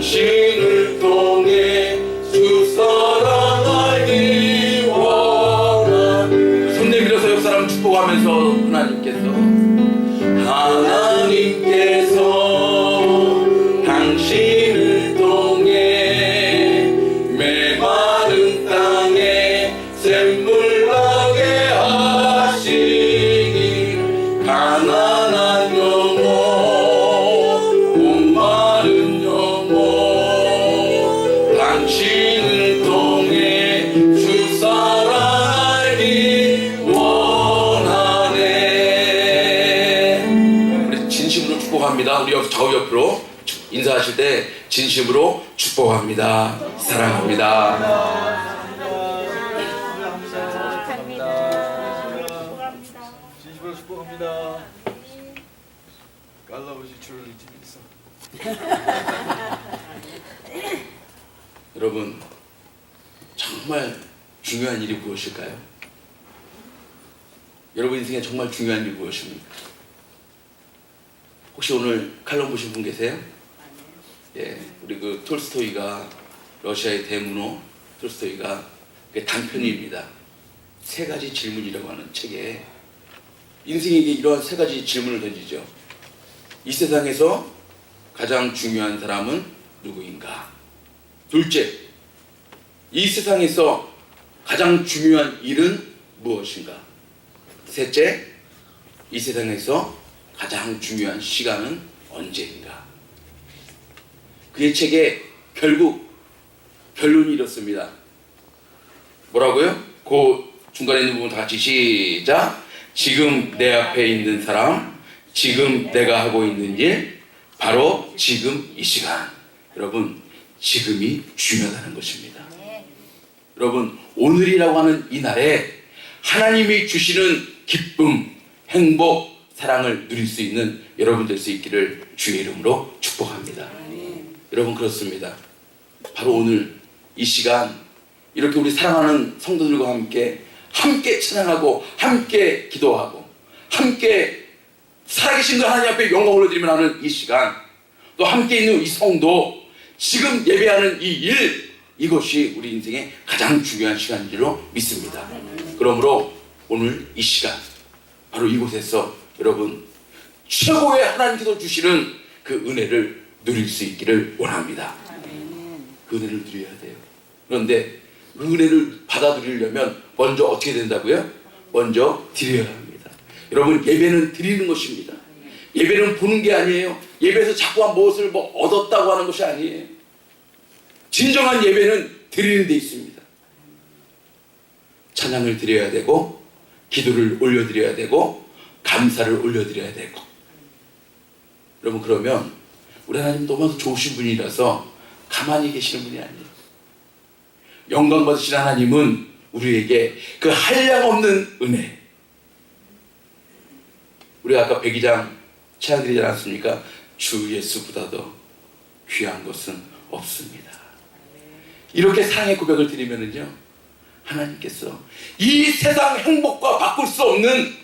당신을 통해 주 사랑 알기 원하네. 손 내밀어서 옆 사람 축복하면서 하나님께서 당신을 통해 메마른 땅에 샘물 나게 하시니 가난한 영혼 목마른 영혼 당신을 통해 주 사랑 알기 원하네. 우리 진심으로 축복합니다. 우리 좌우 옆으로 인사하실 때 진심으로 축복합니다. 사랑합니다. 진심으로 축복합니다. 깔라버시 줄을 잊지 있어. 여러분, 정말 중요한 일이 무엇일까요? 여러분 인생에 정말 중요한 일이 무엇입니까? 혹시 오늘 칼럼 보신 분 계세요? 예, 우리 그 톨스토이가, 러시아의 대문호 톨스토이가 단편입니다. 세 가지 질문이라고 하는 책에 인생에게 이러한 세 가지 질문을 던지죠. 이 세상에서 가장 중요한 사람은 누구인가? 둘째, 이 세상에서 가장 중요한 일은 무엇인가? 셋째, 이 세상에서 가장 중요한 시간은 언제인가? 그의 책에 결국 결론이 이렇습니다. 뭐라고요? 그 중간에 있는 부분 다 같이 시작. 지금 내 앞에 있는 사람, 지금 내가 하고 있는 일, 바로 지금 이 시간. 여러분, 지금이 중요하다는 것입니다. 여러분, 오늘이라고 하는 이 날에 하나님이 주시는 기쁨, 행복, 사랑을 누릴 수 있는 여러분 될 수 있기를 주의 이름으로 축복합니다. 여러분, 그렇습니다. 바로 오늘 이 시간 이렇게 우리 사랑하는 성도들과 함께 찬양하고 함께 기도하고 함께 살아계신 그 하나님 앞에 영광을 올려드리며 하는 이 시간, 또 함께 있는 이 성도, 지금 예배하는 이 일, 이것이 우리 인생의 가장 중요한 시간인 줄로 믿습니다. 그러므로 오늘 이 시간 바로 이곳에서 여러분 최고의 하나님께서 주시는 그 은혜를 누릴 수 있기를 원합니다. 그 은혜를 누려야 돼요. 그런데 그 은혜를 받아들이려면 먼저 어떻게 된다고요? 먼저 드려야 합니다. 여러분, 예배는 드리는 것입니다. 예배는 보는 게 아니에요. 예배에서 자꾸만 무엇을 얻었다고 하는 것이 아니에요. 진정한 예배는 드리는 데 있습니다. 찬양을 드려야 되고, 기도를 올려드려야 되고, 감사를 올려드려야 되고. 여러분, 그러면 우리 하나님 너무 좋으신 분이라서 가만히 계시는 분이 아니에요. 영광 받으신 하나님은 우리에게 그 한량없는 은혜, 우리 아까 백이장 찬양 드리지 않았습니까? 주 예수보다 더 귀한 것은 없습니다. 이렇게 사랑의 고백을 드리면은요, 하나님께서 이 세상 행복과 바꿀 수 없는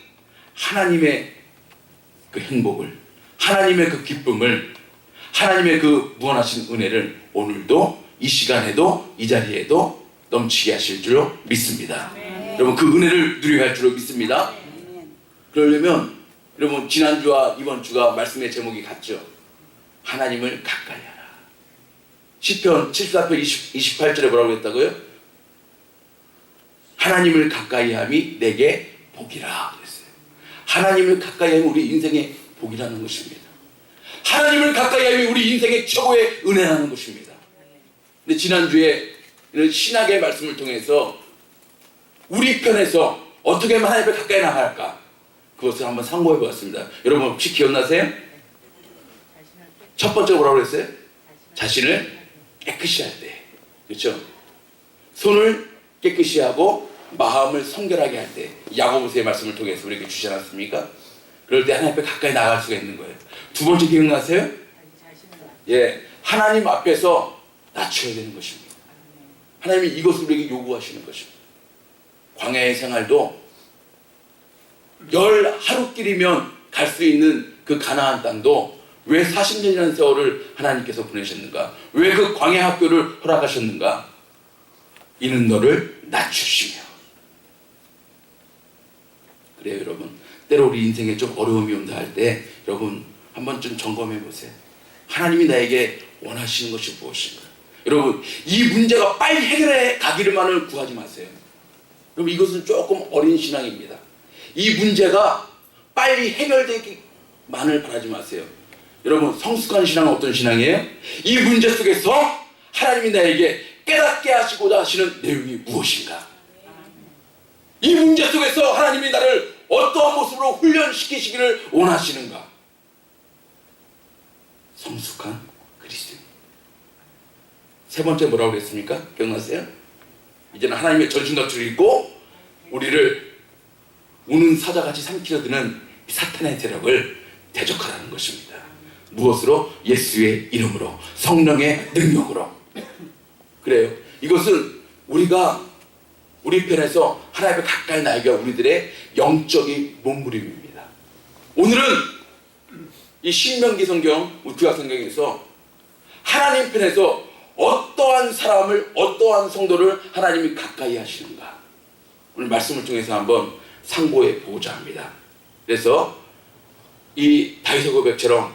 하나님의 그 행복을, 하나님의 그 기쁨을, 하나님의 그 무한하신 은혜를 오늘도 이 시간에도 이 자리에도 넘치게 하실 줄로 믿습니다. 여러분, 그 은혜를 누려야 할 줄로 믿습니다. 그러려면 여러분, 지난주와 이번 주가 말씀의 제목이 같죠. 하나님을 가까이 하라. 시편 74편 28절에 뭐라고 했다고요? 하나님을 가까이 함이 내게 복이라 그랬어요. 하나님을 가까이 하면 우리 인생의 복이라는 것입니다. 하나님을 가까이 하면 우리 인생의 최고의 은혜라는 것입니다. 근데 지난주에 신학의 말씀을 통해서 우리 편에서 어떻게 하면 하나님 앞에 가까이 나갈까, 그것을 한번 상고해 보았습니다. 여러분, 혹시 기억나세요? 첫 번째로 뭐라고 그랬어요? 자신을 깨끗이 할 때, 그렇죠? 손을 깨끗이 하고 마음을 성결하게 할 때, 야고보서의 말씀을 통해서 우리에게 주시지 않았습니까? 그럴 때 하나님 앞에 가까이 나갈 수가 있는 거예요. 두 번째 기억나세요? 예, 하나님 앞에서 낮춰야 되는 것입니다. 하나님이 이것을 우리에게 요구하시는 것입니다. 광야의 생활도 10하루길이면 갈 수 있는 그 가나안 땅도 왜 40년이라는 세월을 하나님께서 보내셨는가? 왜 그 광야 학교를 허락하셨는가? 이는 너를 낮추시며. 그래요, 여러분. 때로 우리 인생에 좀 어려움이 온다 할 때 여러분 한번 좀 점검해 보세요. 하나님이 나에게 원하시는 것이 무엇인가? 여러분, 이 문제가 빨리 해결해 가기를만을 구하지 마세요. 여러분, 이것은 조금 어린 신앙입니다. 이 문제가 빨리 해결되기만을 바라지 마세요. 여러분, 성숙한 신앙은 어떤 신앙이에요? 이 문제 속에서 하나님이 나에게 깨닫게 하시고자 하시는 내용이 무엇인가? 이 문제 속에서 하나님이 나를 어떠한 모습으로 훈련시키시기를 원하시는가? 성숙한 그리스도인. 세 번째 뭐라고 그랬습니까? 기억나세요? 이제는 하나님의 전신갑주를 입고 우리를 우는 사자같이 삼키려 드는 사탄의 세력을 대적하라는 것입니다. 무엇으로? 예수의 이름으로, 성령의 능력으로. 그래요. 이것은 우리가 우리 편에서 하나님의 가까이 나에게 우리들의 영적인 몸부림입니다. 오늘은 이 신명기 성경, 우리 구약 성경에서 하나님 편에서 어떠한 사람을, 어떠한 성도를 하나님이 가까이 하시는가, 오늘 말씀을 통해서 한번 상고해 보고자 합니다. 그래서 이 다윗의 고백처럼,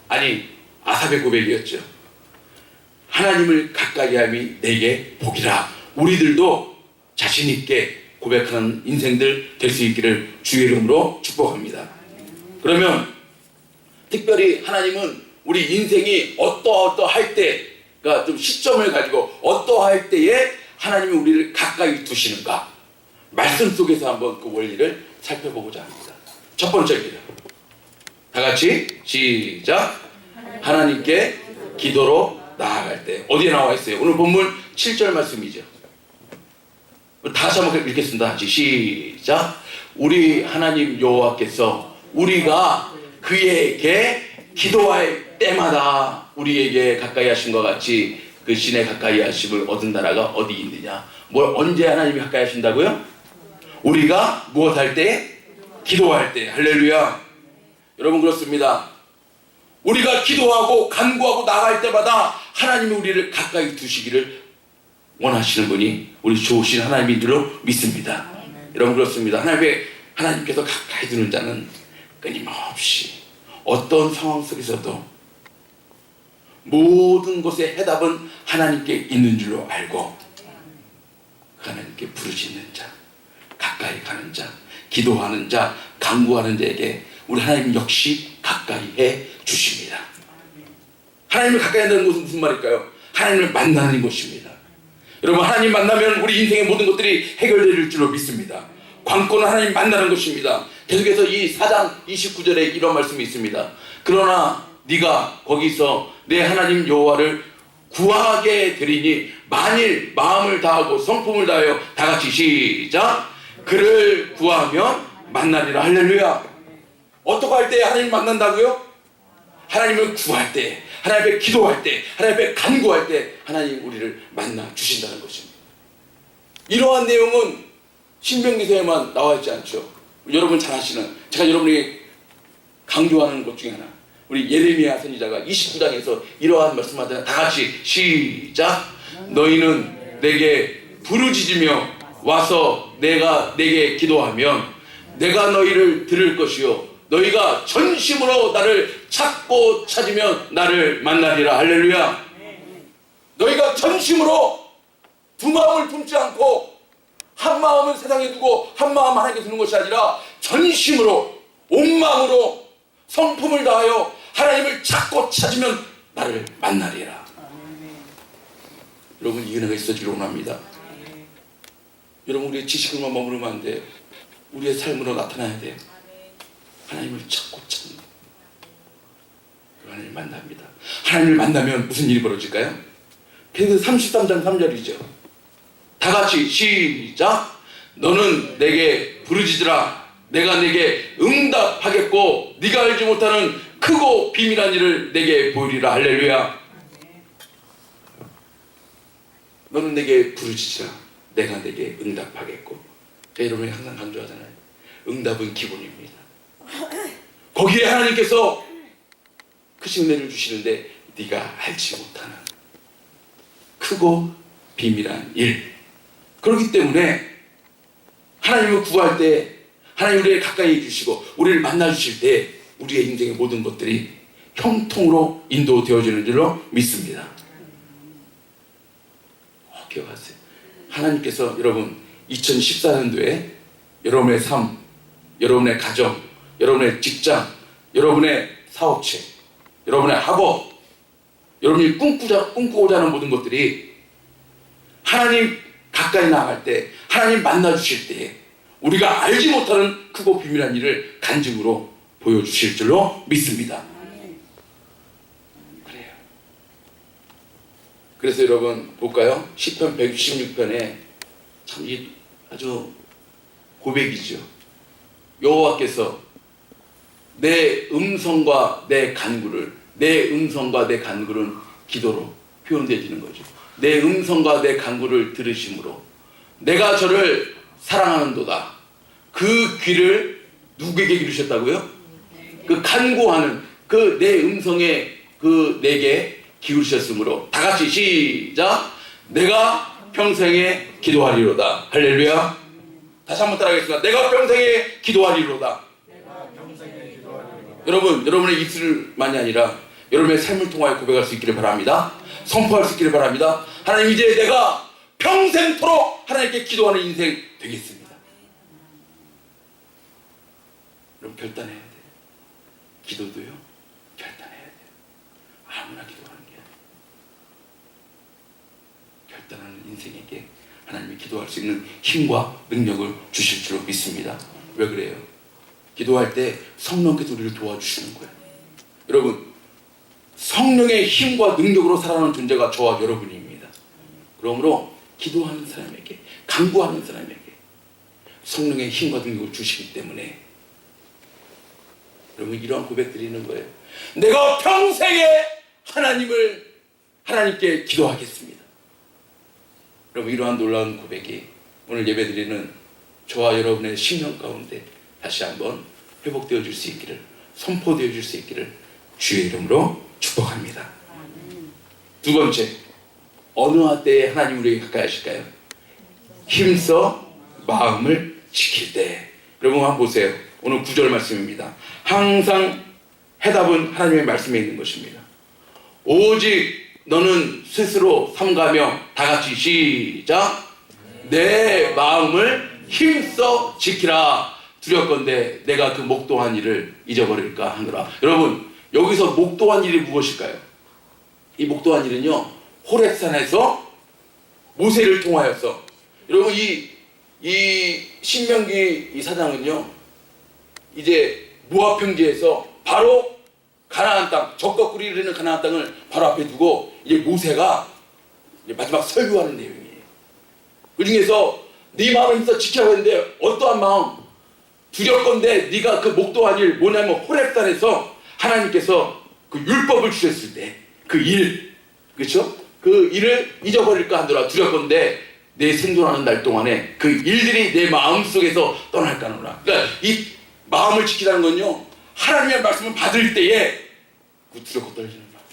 아니 아삽의 고백이었죠. 하나님을 가까이 함이 내게 복이라. 우리들도 자신 있게 고백하는 인생들 될 수 있기를 주의 이름으로 축복합니다. 그러면 특별히 하나님은 우리 인생이 어떠할 때가 좀 시점을 가지고 어떠할 때에 하나님이 우리를 가까이 두시는가, 말씀 속에서 한번 그 원리를 살펴보고자 합니다. 첫 번째입니다. 다 같이 시작. 하나님께 기도로 나아갈 때. 어디에 나와 있어요? 오늘 본문 7절 말씀이죠. 다시 한번 읽겠습니다. 시작. 우리 하나님 여호와께서 우리가 그에게 기도할 때마다 우리에게 가까이 하신 것 같이 그 신의 가까이 하심을 얻은 나라가 어디 있느냐. 뭘 언제 하나님이 가까이 하신다고요? 우리가 무엇할 때? 기도할 때. 할렐루야. 여러분, 그렇습니다. 우리가 기도하고 간구하고 나갈 때마다 하나님이 우리를 가까이 두시기를 원하시는 분이 우리 좋으신 하나님인 줄로 믿습니다. 여러분, 그렇습니다. 하나님께서 가까이 두는 자는 끊임없이 어떤 상황 속에서도 모든 것의 해답은 하나님께 있는 줄로 알고 하나님께 부르짖는 자, 가까이 가는 자, 기도하는 자, 간구하는 자에게 우리 하나님 역시 가까이 해 주십니다. 하나님을 가까이 한다는 것은 무슨 말일까요? 하나님을 만나는 것입니다. 여러분, 하나님 만나면 우리 인생의 모든 것들이 해결될 줄로 믿습니다. 관건은 하나님 만나는 것입니다. 계속해서 이 4장 29절에 이런 말씀이 있습니다. 그러나 네가 거기서 내 하나님 여호와를 구하게 되리니 만일 마음을 다하고 성품을 다하여, 다 같이 시작. 그를 구하면 만나리라. 할렐루야. 어떻게 할 때 하나님 만난다고요? 하나님을 구할 때, 하나님 앞에 기도할 때, 하나님 앞에 간구할 때 하나님 우리를 만나 주신다는 것입니다. 이러한 내용은 신명기서에만 나와 있지 않죠. 여러분 잘 아시는, 제가 여러분이 강조하는 것 중에 하나, 우리 예레미야 선지자가 29장에서 이러한 말씀하잖아요. 다 같이 시작. 너희는 내게 부르짖으며 와서 내가 내게 기도하면 내가 너희를 들을 것이요 너희가 전심으로 나를 찾고 찾으면 나를 만나리라. 할렐루야. 너희가 전심으로 두 마음을 품지 않고 한 마음은 세상에 두고 한 마음 하나님께 두는 것이 아니라 전심으로 온 마음으로 성품을 다하여 하나님을 찾고 찾으면 나를 만나리라. 여러분, 이 은혜가 있어지기를 원합니다. 여러분, 우리의 지식으로만 머무르면 안 돼요. 우리의 삶으로 나타나야 돼요. 하나님을 찾고 찾는, 하나님을 만납니다. 하나님을 만나면 무슨 일이 벌어질까요? 그래서 33장 3절이죠. 다 같이 시작. 너는 내게 부르짖으라. 내가 내게 응답하겠고 네가 알지 못하는 크고 비밀한 일을 내게 보이리라. 할렐루야. 너는 내게 부르짖으라. 내가 내게 응답하겠고. 제가 여러분이 항상 강조하잖아요. 응답은 기본입니다. 거기에 하나님께서 크신 은혜를 주시는데 네가 알지 못하는 크고 비밀한 일. 그렇기 때문에 하나님을 구할 때 하나님 우리를 가까이 해주시고 우리를 만나주실 때 우리의 인생의 모든 것들이 형통으로 인도되어지는 줄로 믿습니다. 기억하세요. 하나님께서 여러분 2014년도에 여러분의 삶, 여러분의 가정, 여러분의 직장, 여러분의 사업체, 여러분의 학업, 여러분이 꿈꾸고자 하는 모든 것들이 하나님 가까이 나아갈 때, 하나님 만나주실 때 우리가 알지 못하는 크고 비밀한 일을 간증으로 보여주실 줄로 믿습니다. 그래요. 그래서 여러분 볼까요? 시편 166편에 참 아주 고백이죠. 여호와께서 내 음성과 내 간구를, 내 음성과 내 간구는 기도로 표현되어지는 거죠. 내 음성과 내 간구를 들으심으로 내가 저를 사랑하는도다. 그 귀를 누구에게 기르셨다고요? 그 간구하는 그 내 음성에 그 내게 기울이셨으므로 다 같이 시작. 내가 평생에 기도하리로다. 할렐루야. 다시 한번 따라하겠습니다. 내가 평생에 기도하리로다. 여러분, 여러분의 입술만이 아니라 여러분의 삶을 통하여 고백할 수 있기를 바랍니다. 선포할 수 있기를 바랍니다. 하나님, 이제 내가 평생토록 하나님께 기도하는 인생 되겠습니다. 여러분, 결단해야 돼요. 기도도요, 결단해야 돼요. 아무나 기도하는 게 아니에요. 결단하는 인생에게 하나님이 기도할 수 있는 힘과 능력을 주실 줄 믿습니다. 왜 그래요? 기도할 때 성령께서 우리를 도와주시는 거예요. 여러분, 성령의 힘과 능력으로 살아가는 존재가 저와 여러분입니다. 그러므로 기도하는 사람에게, 간구하는 사람에게 성령의 힘과 능력을 주시기 때문에 여러분, 이러한 고백 드리는 거예요. 내가 평생에 하나님께 기도하겠습니다. 여러분, 이러한 놀라운 고백이 오늘 예배드리는 저와 여러분의 심령 가운데 다시 한번 회복되어 줄 수 있기를, 선포되어 줄 수 있기를 주의 이름으로 축복합니다. 두 번째, 어느 때에 하나님 우리에게 가까이 하실까요? 힘써 마음을 지킬 때. 여러분 한번 보세요. 오늘 9절 말씀입니다. 항상 해답은 하나님의 말씀에 있는 것입니다. 오직 너는 스스로 삼가며 다 같이 시작. 내 마음을 힘써 지키라. 두렵건대 내가 그 목도한 일을 잊어버릴까 하노라. 여러분, 여기서 목도한 일이 무엇일까요? 이 목도한 일은요, 호렙산에서 모세를 통하여서, 여러분, 이 신명기 이 사장은요, 이제 모압 평지에서 바로 가나안 땅, 적과 꿀이 흐르는 가나안 땅을 바로 앞에 두고 이제 모세가 이제 마지막 설교하는 내용이에요. 그 중에서 네 마음을 힘써 지키라고 했는데 어떠한 마음? 두렵건대 네가 그 목도한 일 뭐냐면 호렙산에서 하나님께서 그 율법을 주셨을 때 그 일, 그렇죠? 그 일을 잊어버릴까 하더라. 두렵건대 내 생존하는 날 동안에 그 일들이 내 마음속에서 떠날까 하노라. 그러니까 이 마음을 지키라는 건요, 하나님의 말씀을 받을 때에 그 두렵고 떨리는 마음,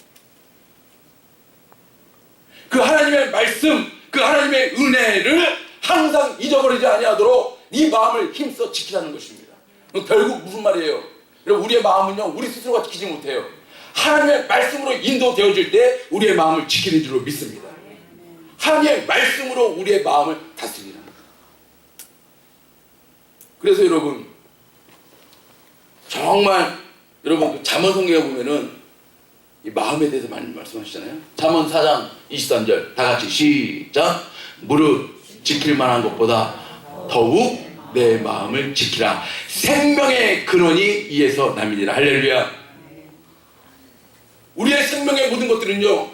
그 하나님의 말씀, 그 하나님의 은혜를 항상 잊어버리지 아니하도록 네 마음을 힘써 지키라는 것입니다. 결국 무슨 말이에요? 여러분, 우리의 마음은요, 우리 스스로가 지키지 못해요. 하나님의 말씀으로 인도되어질 때 우리의 마음을 지키는 줄로 믿습니다. 하나님의 말씀으로 우리의 마음을 다스리는 거예요. 그래서 여러분, 정말 여러분 그 잠언 성경에 보면은 이 마음에 대해서 많이 말씀하시잖아요. 잠언 4장 23절 다 같이 시작. 무릇 지킬 만한 것보다 더욱 내 마음을 지키라. 생명의 근원이 이에서 남이니라. 할렐루야. 우리의 생명의 모든 것들은요,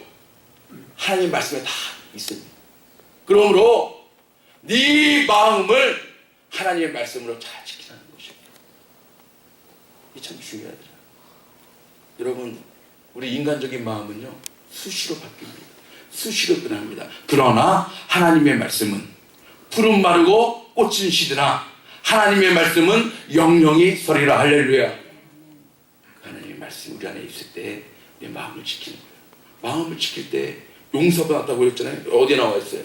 하나님 말씀에 다 있습니다. 그러므로 네 마음을 하나님의 말씀으로 잘 지키라는 것입니다. 이게 참 중요하더라. 여러분, 우리 인간적인 마음은요, 수시로 바뀝니다. 수시로 변합니다. 그러나 하나님의 말씀은 푸른 마르고 꽃은 시드나 하나님의 말씀은 영영이 서리라. 할렐루야. 하나님의 말씀 우리 안에 있을 때 내 마음을 지키는 거예요. 마음을 지킬 때 용서받았다고 그랬잖아요. 어디에 나와 있어요?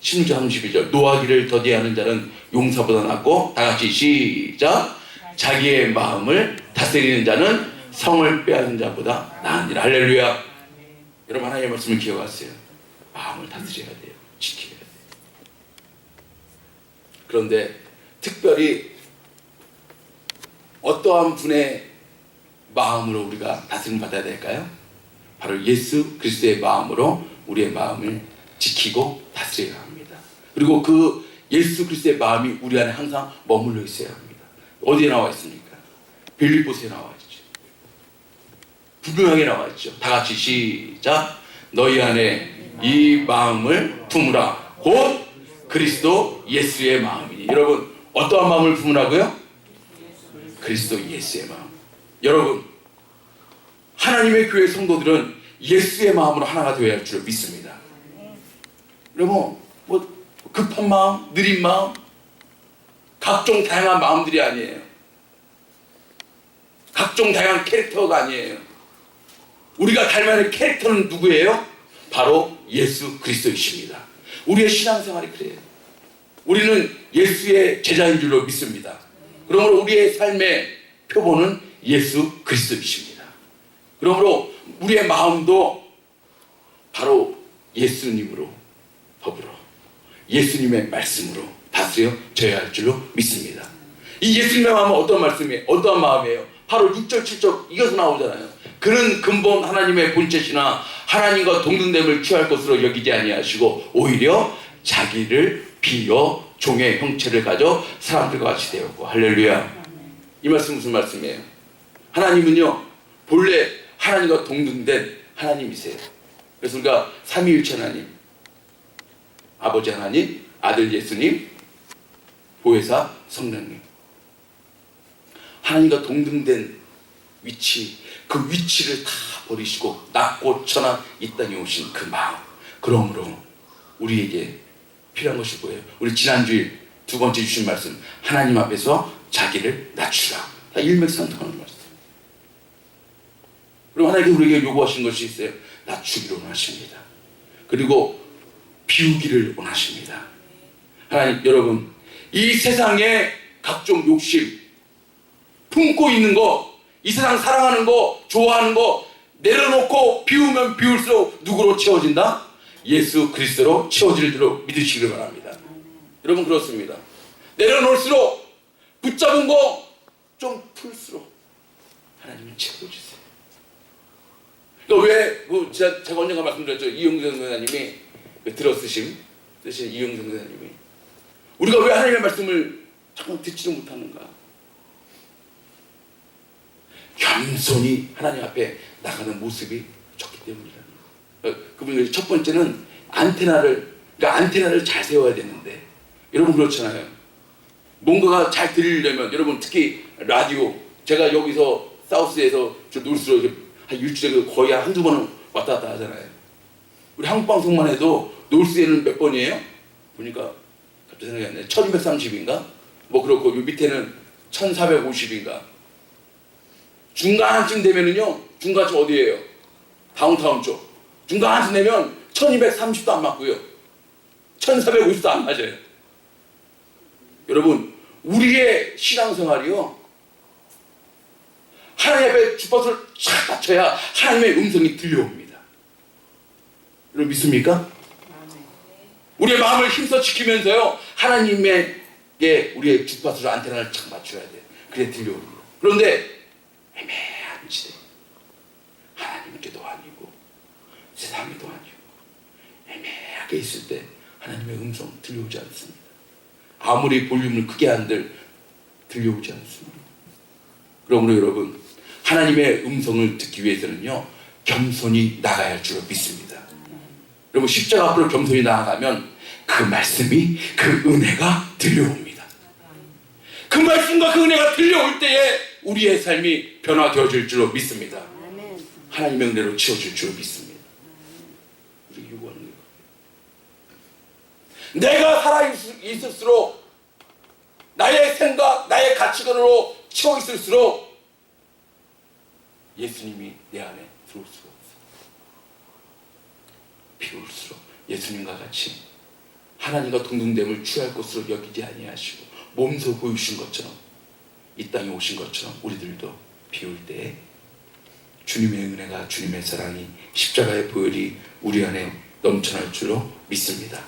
16장 32절. 노하기를 더디하는 자는 용서보다 낫고, 다 같이 시작. 자기의 마음을 다스리는 자는 성을 빼앗는 자보다 나으니라. 할렐루야. 여러분, 하나님의 말씀을 기억하세요. 마음을 다스려야 돼요. 지켜야 돼요. 그런데 특별히 어떠한 분의 마음으로 우리가 다스림 받아야 될까요? 바로 예수 그리스도의 마음으로 우리의 마음을 지키고 다스려야 합니다. 그리고 그 예수 그리스도의 마음이 우리 안에 항상 머물러 있어야 합니다. 어디에 나와 있습니까? 빌립보서에 나와 있죠. 분명하게 나와 있죠. 다 같이 시작. 너희 안에 이 마음을 품으라. 곧 그리스도 예수의 마음이니. 여러분, 어떠한 마음을 품으라고요? 그리스도 예수의 마음. 여러분, 하나님의 교회 성도들은 예수의 마음으로 하나가 되어야 할 줄 믿습니다. 여러분, 뭐 급한 마음, 느린 마음, 각종 다양한 마음들이 아니에요. 각종 다양한 캐릭터가 아니에요. 우리가 닮아야 할 캐릭터는 누구예요? 바로 예수 그리스도이십니다. 우리의 신앙생활이 그래요. 우리는 예수의 제자인 줄로 믿습니다. 그러므로 우리의 삶의 표본은 예수 그리스도이십니다. 그러므로 우리의 마음도 바로 예수님으로 더불어 예수님의 말씀으로 다스려져야 할 줄로 믿습니다. 이 예수님의 마음은 어떤 말씀이에요? 어떤 마음이에요? 바로 6절 7절 이것서 나오잖아요. 그는 근본 하나님의 본체시나 하나님과 동등됨을 취할 것으로 여기지 아니하시고 오히려 자기를 비어 종의 형체를 가져 사람들과 같이 되었고. 할렐루야. 이 말씀 무슨 말씀이에요? 하나님은요 본래 하나님과 동등된 하나님이세요. 그래서 우리가 삼위일체 하나님, 아버지 하나님, 아들 예수님, 보혜사 성령님, 하나님과 동등된 위치, 그 위치를 다 버리시고 낮고 천한 이 땅에 오신 그 마음. 그러므로 우리에게 필요한 것이 뭐예요? 우리 지난주일 두 번째 주신 말씀, 하나님 앞에서 자기를 낮추라. 다 일맥상통하는 말씀. 그리고 하나님께서 우리에게 요구하신 것이 있어요. 낮추기를 원하십니다. 그리고 비우기를 원하십니다. 하나님, 여러분, 이 세상에 각종 욕심 품고 있는 거, 이 세상 사랑하는 거, 좋아하는 거 내려놓고 비우면 비울수록 누구로 채워진다? 예수 그리스도로 채워질 줄로 믿으시길 바랍니다. 여러분, 그렇습니다. 내려놓을수록, 붙잡은 거 좀 풀수록 하나님은 채워주세요. 그러니까 왜 제가 언젠가 말씀드렸죠. 이용정 선생님이 쓰신 이용정 선생님이 우리가 왜 하나님의 말씀을 잠깐 듣지도 못하는가? 겸손히 하나님 앞에 나가는 모습이 좋기 때문이라는 거예요. 그분이 첫 번째는 안테나를 잘 세워야 되는데, 여러분 그렇잖아요. 뭔가가 잘 들리려면, 여러분 특히 라디오, 제가 여기서 사우스에서 저 놀수로 한 일주일에 거의 한두 번은 왔다 갔다 하잖아요. 우리 한국방송만 해도 놀수에는 몇 번이에요? 보니까 갑자기 생각이 안 나요. 1230인가? 뭐 그렇고 요 밑에는 1450인가? 중간쯤 되면은요, 중간쯤 어디예요? 다운타운 쪽. 중간쯤 되면 1230도 안 맞고요. 1450도 안 맞아요. 여러분, 우리의 신앙생활이요, 하나님 앞에 주파수를 쫙 맞춰야 하나님의 음성이 들려옵니다. 여러분 믿습니까? 우리의 마음을 힘써 지키면서요, 하나님에게 우리의 주파수를 안테나를 쫙 맞춰야 돼요. 그래 들려옵니다. 그런데 애매한 시대, 하나님께도 아니고 세상에도 아니고 애매하게 있을 때 하나님의 음성 들려오지 않습니다. 아무리 볼륨을 크게 한들 들려오지 않습니다. 그러므로 여러분, 하나님의 음성을 듣기 위해서는요, 겸손히 나가야 할 줄로 믿습니다. 여러분, 십자가 앞으로 겸손히 나아가면 그 말씀이, 그 은혜가 들려옵니다. 그 말씀과 그 은혜가 들려올 때에 우리의 삶이 변화되어질 줄로 믿습니다. 하나님의 은혜로 채워질 줄로 믿습니다. 우리 요구하는 거예요. 내가 살아있을수록, 나의 생각, 나의 가치관으로 채워 있을수록 예수님이 내 안에 들어올 수가 없어. 비올수록 예수님과 같이 하나님과 동등됨을 취할 것으로 여기지 아니하시고 몸소 보이신 것처럼 이 땅에 오신 것처럼 우리들도 비올 때에 주님의 은혜가, 주님의 사랑이, 십자가의 보혈이 우리 안에 넘쳐날 줄로 믿습니다.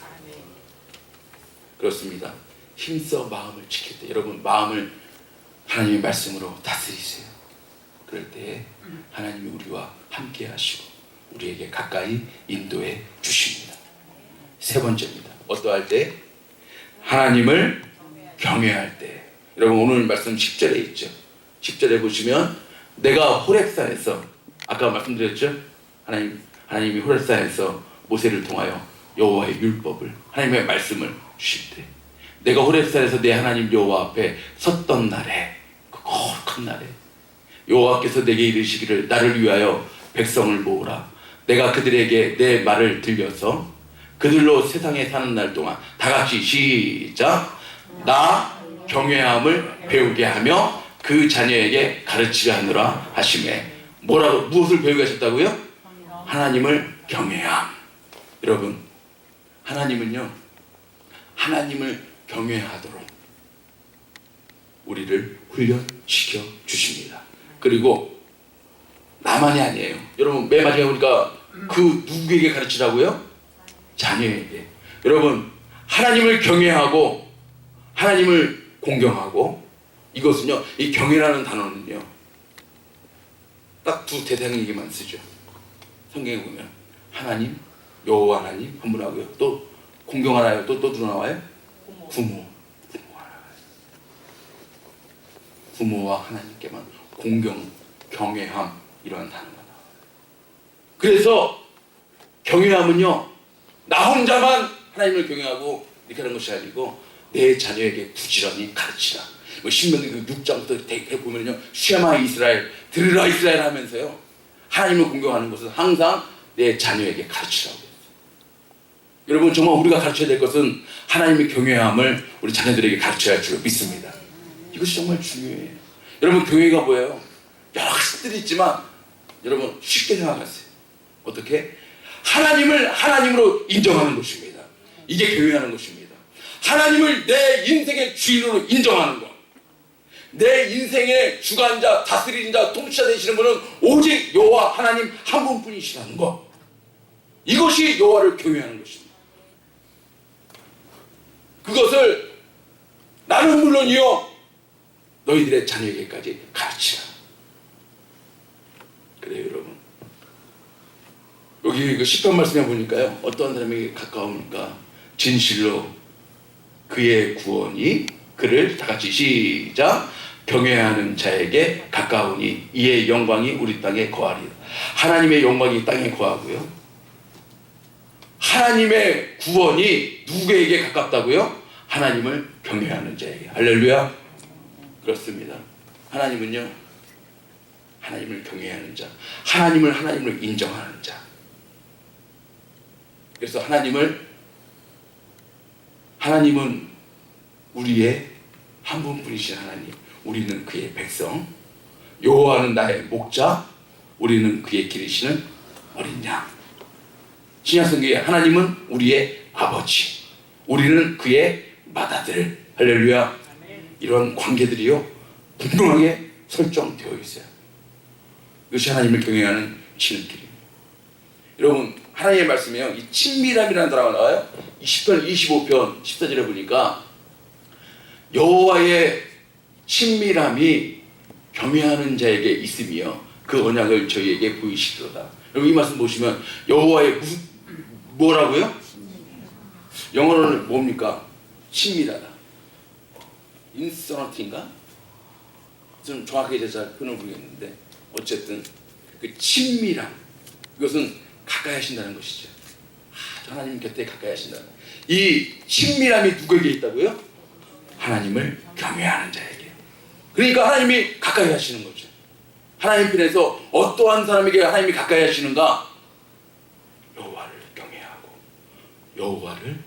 그렇습니다. 힘써 마음을 지킬 때, 여러분 마음을 하나님의 말씀으로 다스리세요. 그럴 때에 하나님이 우리와 함께 하시고 우리에게 가까이 인도해 주십니다. 세 번째입니다. 어떠할 때? 하나님을 경외할 때. 여러분 오늘 말씀 10절에 있죠. 10절에 보시면 내가 호렙산에서, 아까 말씀드렸죠? 하나님이 호렙산에서 모세를 통하여 여호와의 율법을, 하나님의 말씀을 주실 때, 내가 호렙산에서 내 하나님 여호와 앞에 섰던 날에, 그 거룩한 날에 여호와께서 내게 이르시기를 나를 위하여 백성을 모으라. 내가 그들에게 내 말을 들려서 그들로 세상에 사는 날 동안 다 같이 시작. 나 경외함을 배우게 하며 그 자녀에게 가르치게 하느라 하시매. 뭐라고, 무엇을 배우게 하셨다고요? 하나님을 경외함. 여러분 하나님은요, 하나님을 경외하도록 우리를 훈련시켜 주십니다. 그리고 나만이 아니에요. 여러분 맨 마지막에 보니까 그 누구에게 가르치라고요? 자녀에게. 여러분 하나님을 경외하고 하나님을 공경하고, 이것은요, 이 경외라는 단어는요 딱 두 대상에게만 쓰죠. 성경에 보면 하나님, 여호와 하나님 한 분 하고요, 또 공경하나요? 또 누구 나와요? 부모와 하나님께만 공경, 경외함, 이러한 단어가 나와요. 그래서 경외함은요, 나 혼자만 하나님을 경외하고 이렇게 하는 것이 아니고 내 자녀에게 부지런히 가르치라. 뭐 신명기 그 6장부터 대개 보면요, 쉐마 이스라엘, 들으라 이스라엘 하면서요, 하나님을 공경하는 것은 항상 내 자녀에게 가르치라고 했어요. 여러분 정말 우리가 가르쳐야 될 것은 하나님의 경외함을 우리 자녀들에게 가르쳐야 할 줄 믿습니다. 이것이 정말 중요해요. 여러분 경외가 뭐예요? 여러 가지들이 있지만 여러분 쉽게 생각하세요. 어떻게? 하나님을 하나님으로 인정하는 것입니다. 이게 경외하는 것입니다. 하나님을 내 인생의 주인으로 인정하는 것. 내 인생의 주관자, 다스리는 자, 통치자 되시는 분은 오직 여호와 하나님 한 분뿐이시라는 것. 이것이 여호와를 경외하는 것입니다. 그것을 나는 물론이요, 너희들의 자녀에게까지 가르치라. 그래요 여러분. 여기 그 시편 말씀에 보니까요, 어떠한 사람에게 가까우니까 진실로 그의 구원이 그를 다 같이 시작. 경외하는 자에게 가까우니 이의 영광이 우리 땅에 거하리라. 하나님의 영광이 땅에 거하고요, 하나님의 구원이 누구에게 가깝다고요? 하나님을 경외하는 자에게. 할렐루야. 그렇습니다. 하나님은요, 하나님을 경외하는 자, 하나님을 하나님으로 인정하는 자. 그래서 하나님은 우리의 한 분뿐이신 하나님, 우리는 그의 백성, 여호와는 나의 목자, 우리는 그의 기르시는 어린 양. 신약성경에 하나님은 우리의 아버지, 우리는 그의 맏아들. 할렐루야. 이런 관계들이요 분명하게 설정되어 있어요. 이것이 하나님을 경외하는 지름길입니다. 여러분 하나님의 말씀에요, 이 친밀함이라는 단어가 나와요. 20편 25편 14절에 보니까 여호와의 친밀함이 경외하는 자에게 있으며 그 언약을 저희에게 보이시리로다. 여러분 이 말씀 보시면 여호와의 뭐라고요? 영어로는 뭡니까? 친밀하다. 인서너티인가? 좀 정확하게 잘 표현을 모르겠는데 어쨌든 그 친밀함, 이것은 가까이 하신다는 것이죠. 하나님 곁에 가까이 하신다는, 이 친밀함이 누구에게 있다고요? 하나님을 경외하는 자에게. 그러니까 하나님이 가까이 하시는 거죠. 하나님 편에서 어떠한 사람에게 하나님이 가까이 하시는가? 여호와를 경외하고 여호와를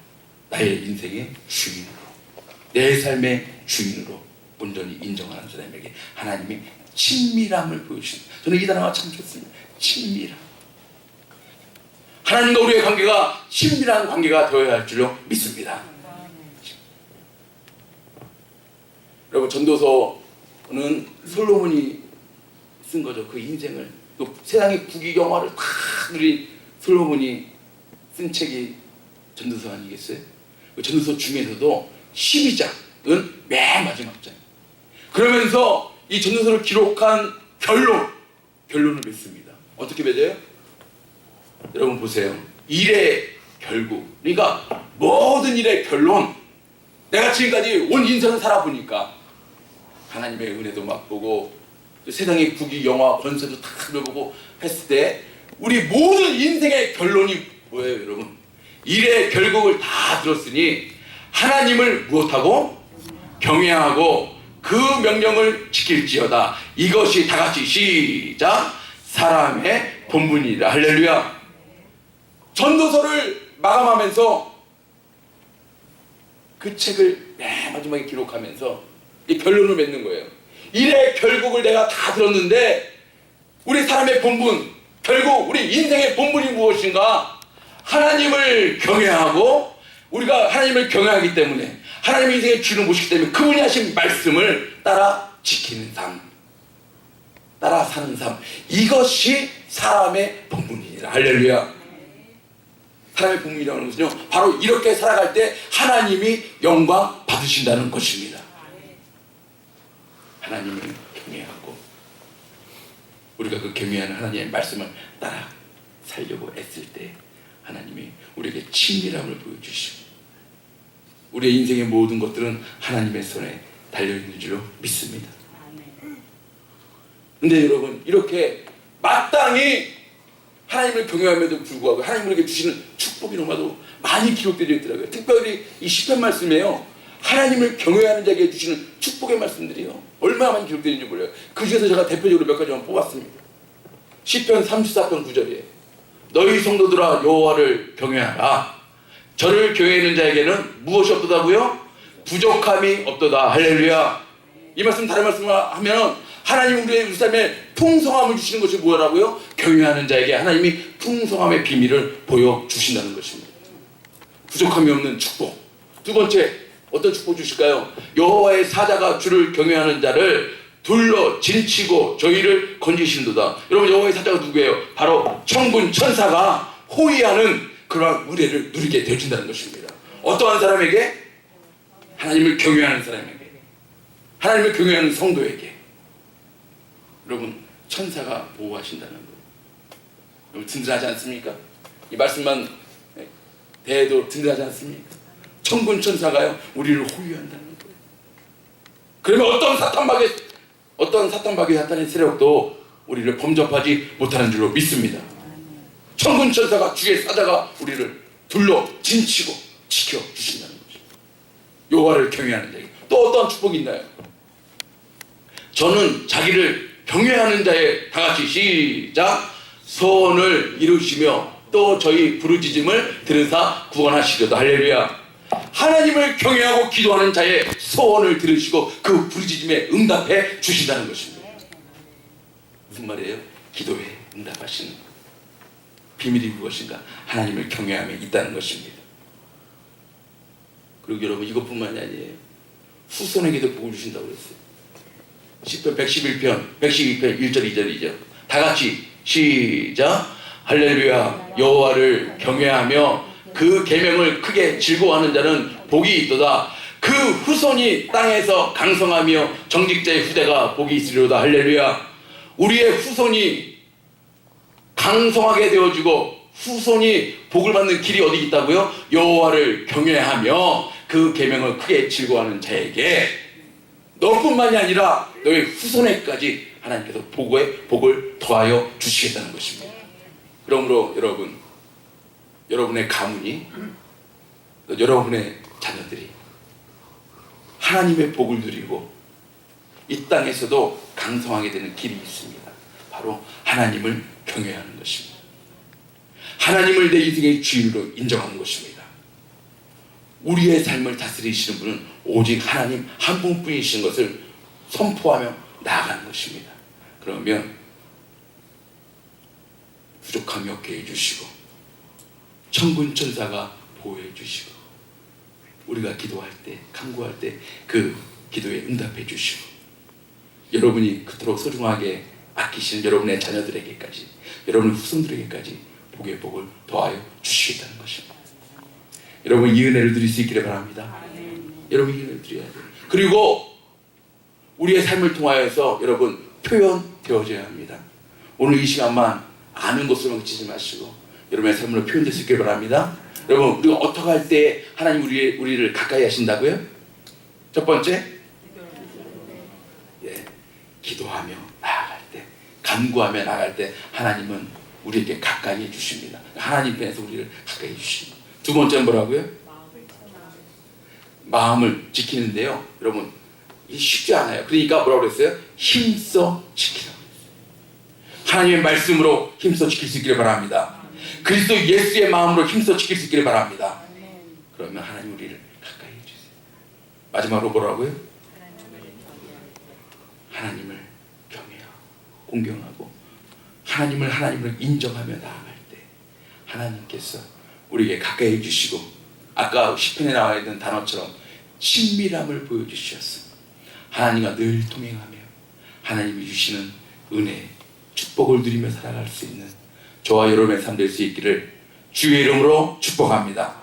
나의 인생의 주인으로, 내 삶의 주인으로 온전히 인정하는 사람에게 하나님이 친밀함을 보여주십니다. 저는 이 단어가 참 좋습니다. 친밀함. 하나님과 우리의 관계가 친밀한 관계가 되어야 할 줄로 믿습니다. 여러분, 전도서는 솔로몬이 쓴 거죠. 그 인생을, 또 세상의 부귀영화를 다 누린 솔로몬이 쓴 책이 전도서 아니겠어요? 그 전도서 중에서도 12장은 맨 마지막 장. 그러면서 이 전도서를 기록한 결론을 맺습니다. 어떻게 맺어요? 여러분 보세요. 일의 결국, 그러니까 모든 일의 결론, 내가 지금까지 온 인생을 살아보니까 하나님의 은혜도 맛보고 세상의 부귀영화 권세도 다 누려보고 했을 때 우리 모든 인생의 결론이 뭐예요, 여러분? 일의 결국을 다 들었으니 하나님을 무엇하고? 경외하고 그 명령을 지킬지어다. 이것이 다 같이 시작. 사람의 본분이라. 할렐루야. 전도서를 마감하면서 그 책을 맨 마지막에 기록하면서 이 결론을 맺는 거예요. 일의 결국을 내가 다 들었는데 우리 사람의 본분, 결국 우리 인생의 본분이 무엇인가? 하나님을 경외하고, 우리가 하나님을 경외하기 때문에 하나님의 인생의 주를 모시기 때문에 그분이 하신 말씀을 따라 지키는 삶, 따라 사는 삶, 이것이 사람의 본분이라. 할렐루야. 사람의 본분이라는 것은요, 바로 이렇게 살아갈 때 하나님이 영광 받으신다는 것입니다. 하나님을 경외하고 우리가 그 경외하는 하나님의 말씀을 따라 살려고 애쓸 때 하나님이 우리에게 친밀함을 보여주시고 우리의 인생의 모든 것들은 하나님의 손에 달려있는 줄로 믿습니다. 근데 여러분, 이렇게 마땅히 하나님을 경외함에도 불구하고 하나님 우리에게 주시는 축복이 너무나도 많이 기록되어 있더라고요. 특별히 이 시편 말씀에요, 하나님을 경외하는 자에게 주시는 축복의 말씀들이요, 얼마나 많이 기록되어 있는지 몰라요. 그 중에서 제가 대표적으로 몇 가지만 뽑았습니다. 시편 34편 9절에 너희 성도들아 여호와를 경외하라. 저를 경외하는 자에게는 무엇이 없도다고요? 부족함이 없도다. 할렐루야. 이 말씀 다른 말씀을 하면 하나님 우리 삶에 풍성함을 주시는 것이 뭐라고요? 경외하는 자에게 하나님이 풍성함의 비밀을 보여주신다는 것입니다. 부족함이 없는 축복. 두 번째, 어떤 축복 주실까요? 여호와의 사자가 주를 경외하는 자를 둘러 진치고 저희를 건지신도다. 여러분, 여호와의 사자가 누구예요? 바로 천군 천사가 호위하는 그러한 은혜를 누리게 되어진다는 것입니다. 어떠한 사람에게? 하나님을 경외하는 사람에게, 하나님을 경외하는 성도에게. 여러분, 천사가 보호하신다는 거예요. 여러분, 든든하지 않습니까? 이 말씀만 대해도 든든하지 않습니까? 천군 천사가요, 우리를 호위한다는 거예요. 그러면 어떤 사탄마귀 사탄의 세력도 우리를 범접하지 못하는 줄로 믿습니다. 천군 천사가, 주의 사자가 우리를 둘러 진치고 지켜주신다는 거죠. 여호와를 경외하는 자에게 또 어떠한 축복이 있나요? 저는 자기를 경외하는 자의, 다 같이 시작, 소원을 이루시며 또 저희 부르짖음을 들으사 구원하시려다. 할렐루야. 하나님을 경외하고 기도하는 자의 소원을 들으시고 그 부르짖음에 응답해 주신다는 것입니다. 무슨 말이에요? 기도에 응답하시는 비밀이 무엇인가? 하나님을 경외함에 있다는 것입니다. 그리고 여러분, 이것뿐만이 아니에요. 후손에게도 복을 주신다고 그랬어요. 시편 111편 112편 1절 2절이죠. 다 같이 시작. 할렐루야. 여호와를 경외하며 그 계명을 크게 즐거워하는 자는 복이 있도다. 그 후손이 땅에서 강성하며 정직자의 후대가 복이 있으리로다. 할렐루야. 우리의 후손이 강성하게 되어지고 후손이 복을 받는 길이 어디 있다고요? 여호와를 경외하며 그 계명을 크게 즐거워하는 자에게, 너뿐만이 아니라 너의 후손에까지 하나님께서 복을 더하여 주시겠다는 것입니다. 그러므로 여러분, 여러분의 가문이, 여러분의 자녀들이 하나님의 복을 누리고 이 땅에서도 강성하게 되는 길이 있습니다. 바로 하나님을 경외하는 것입니다. 하나님을 내 인생의 주인으로 인정하는 것입니다. 우리의 삶을 다스리시는 분은 오직 하나님 한 분뿐이신 것을 선포하며 나아가는 것입니다. 그러면 부족함이 없게 해주시고 천군 천사가 보호해 주시고 우리가 기도할 때 간구할 때 그 기도에 응답해 주시고 여러분이 그토록 소중하게 아끼시는 여러분의 자녀들에게까지 여러분의 후손들에게까지 복의 복을 더하여 주시겠다는 것입니다. 여러분 이 은혜를 드릴 수 있기를 바랍니다. 여러분 이 은혜를 드려야 돼요. 그리고 우리의 삶을 통하여서 여러분 표현되어져야 합니다. 오늘 이 시간만 아는 것으로만 그치지 마시고 여러분의 삶으로 표현될 수 있기를 바랍니다. 여러분 우리가 어떻게 할 때 하나님 우리를 가까이 하신다고요? 첫 번째 기도하며 나아갈 때 간구하며 나아갈 때 하나님은 우리에게 가까이 해주십니다. 하나님 편에서 우리를 가까이 해주십니다. 두 번째는 뭐라고요? 마음을 지키는데요 여러분 이게 쉽지 않아요. 그러니까 뭐라고 그랬어요? 힘써 지키라고 했어요. 하나님의 말씀으로 힘써 지킬 수 있기를 바랍니다. 그리스도 예수의 마음으로 힘써 지킬 수 있기를 바랍니다. 그러면 하나님 우리를 가까이 해주세요. 마지막으로 뭐라고요? 하나님을 경외하고 공경하고 하나님을 인정하며 나아갈 때 하나님께서 우리에게 가까이 해주시고 아까 시편에 나와 있는 단어처럼 친밀함을 보여주셨습니다. 하나님과 늘 동행하며 하나님이 주시는 은혜 축복을 누리며 살아갈 수 있는 저와 여러분의 삶 될 수 있기를 주의 이름으로 축복합니다.